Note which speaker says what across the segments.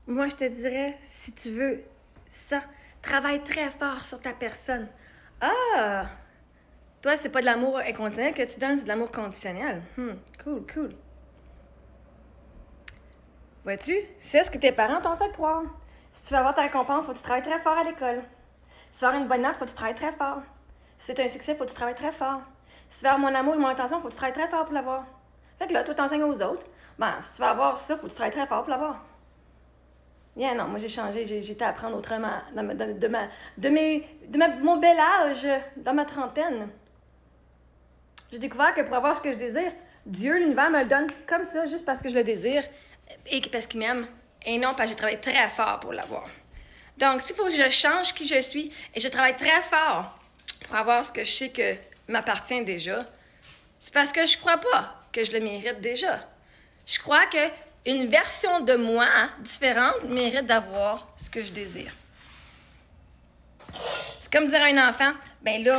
Speaker 1: Moi, je te dirais, si tu veux ça, travaille très fort sur ta personne. Ah! Toi, c'est pas de l'amour inconditionnel que tu donnes, c'est de l'amour conditionnel. Cool, cool. Vois-tu, c'est ce que tes parents t'ont fait croire. Si tu veux avoir ta récompense, faut que tu travailles très fort à l'école. Si tu veux avoir une bonne note, faut que tu travailles très fort. Si tu as un succès, faut que tu travailles très fort. Si tu veux avoir mon amour et mon attention, faut que tu travailles très fort pour l'avoir. Fait que là, toi, t'enseignes aux autres. Ben, si tu veux avoir ça, faut que tu travailles très fort pour l'avoir. Yeah, non, moi j'ai changé, j'ai été apprendre autrement mon bel âge, dans ma trentaine. J'ai découvert que pour avoir ce que je désire, Dieu, l'univers me le donne comme ça, juste parce que je le désire et parce qu'il m'aime, et non parce que j'ai travaillé très fort pour l'avoir. Donc, s'il faut que je change qui je suis et je travaille très fort pour avoir ce que je sais que m'appartient déjà, c'est parce que je crois pas que je le mérite déjà. Je crois que une version de moi différente mérite d'avoir ce que je désire. C'est comme dire à un enfant, ben là,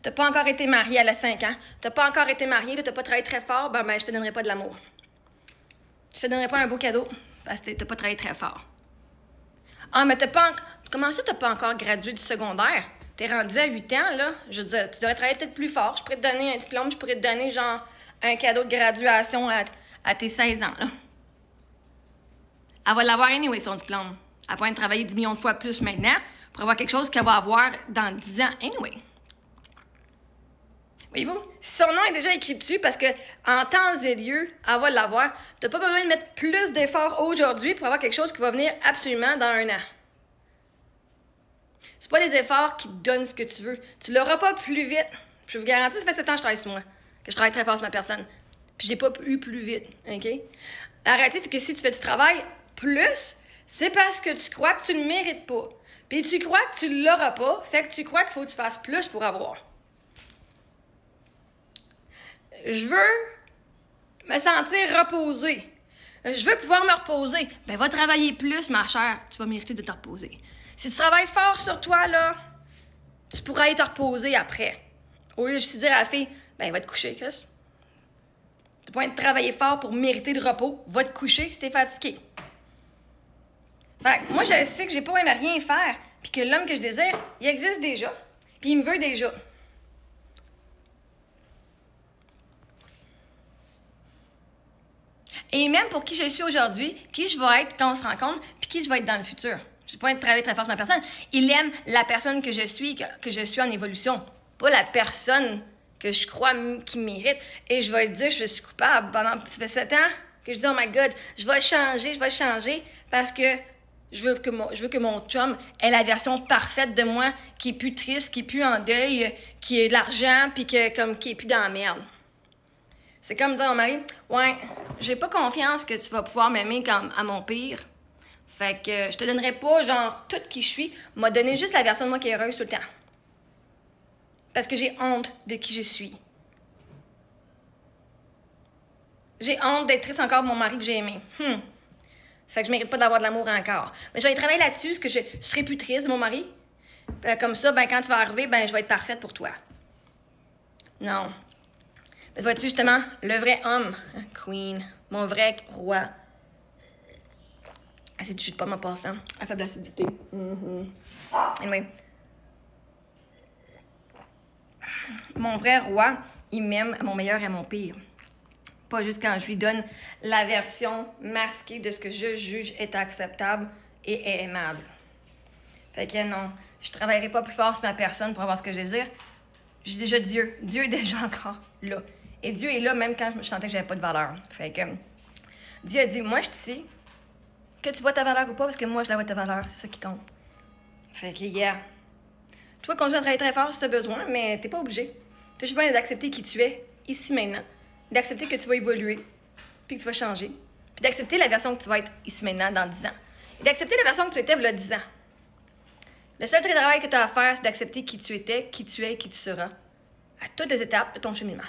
Speaker 1: t'as pas encore été marié à la 5 ans, t'as pas encore été marié, là, t'as pas travaillé très fort, ben je te donnerai pas de l'amour. Je te donnerai pas un beau cadeau parce que t'as pas travaillé très fort. Ah, mais comment ça t'as pas encore gradué du secondaire? T'es rendu à 8 ans, là. Je veux dire, tu devrais travailler peut-être plus fort. Je pourrais te donner un diplôme, je pourrais te donner, genre, un cadeau de graduation à tes 16 ans, là. Elle va l'avoir anyway, son diplôme. Elle va travailler 10 millions de fois plus maintenant pour avoir quelque chose qu'elle va avoir dans 10 ans anyway. Voyez-vous, si son nom est déjà écrit dessus, parce que en temps et lieu, elle va l'avoir, t'as pas besoin de mettre plus d'efforts aujourd'hui pour avoir quelque chose qui va venir absolument dans 1 an. C'est pas les efforts qui te donnent ce que tu veux. Tu l'auras pas plus vite. Je vous garantis, ça fait 7 ans que je travaille sur moi, que je travaille très fort sur ma personne. Puis je l'ai pas eu plus vite, OK? La réalité, c'est que si tu fais du travail plus, c'est parce que tu crois que tu le mérites pas. Puis tu crois que tu l'auras pas, fait que tu crois qu'il faut que tu fasses plus pour avoir. Je veux me sentir reposée. Je veux pouvoir me reposer. Ben, va travailler plus, ma chère. Tu vas mériter de te reposer. Si tu travailles fort sur toi, là, tu pourras te reposer après. Au lieu de juste dire à la fille, ben, va te coucher, Chris. T'as pas besoin de travailler fort pour mériter le repos. Va te coucher si t'es fatigué. Fait que moi, je sais que j'ai pas besoin de rien faire, puis que l'homme que je désire, il existe déjà. Puis il me veut déjà. Et même pour qui je suis aujourd'hui, qui je vais être quand on se rencontre, puis qui je vais être dans le futur. Je n'ai pas de travailler très fort sur ma personne. Il aime la personne que je suis en évolution, pas la personne que je crois qui mérite. Et je vais le dire, je suis coupable. Ça fait 7 ans que je dis, oh my God, je vais changer, parce que je veux que mon chum ait la version parfaite de moi, qui est plus triste, qui est plus en deuil, qui ait de l'argent, puis qui est plus dans la merde. C'est comme dire à mon mari, ouais, j'ai pas confiance que tu vas pouvoir m'aimer comme à mon pire. Fait que je te donnerai pas, genre, tout qui je suis, m'a donné juste la version de moi qui est heureuse tout le temps. Parce que j'ai honte de qui je suis. J'ai honte d'être triste encore pour mon mari que j'ai aimé. Fait que je mérite pas d'avoir de l'amour encore. Mais je vais aller travailler là-dessus, parce que je serai plus triste de mon mari. Comme ça, ben quand tu vas arriver, ben je vais être parfaite pour toi. Non. Mais vois-tu, justement, le vrai homme, Queen, mon vrai roi. Ah, c'est du jus de pomme en passant. À faible acidité. Anyway. Mon vrai roi, il m'aime à mon meilleur et à mon pire. Pas juste quand je lui donne la version masquée de ce que je juge est acceptable et aimable. Fait que non, je travaillerai pas plus fort sur ma personne pour avoir ce que je désire. J'ai déjà Dieu. Dieu est déjà encore là. Et Dieu est là même quand je sentais que j'avais pas de valeur. Fait que Dieu a dit, moi je te sais que tu vois ta valeur ou pas, parce que moi je la vois ta valeur. C'est ça qui compte. Fait que yeah. Toi, continue à travailler très fort si tu as besoin, mais t'es pas obligé. Tu as juste besoin d'accepter qui tu es, ici, maintenant. D'accepter que tu vas évoluer, puis que tu vas changer. Puis d'accepter la version que tu vas être ici, maintenant, dans 10 ans. Et d'accepter la version que tu étais, il y a 10 ans. Le seul travail que tu as à faire, c'est d'accepter qui tu étais, qui tu es et qui tu seras. À toutes les étapes de ton cheminement.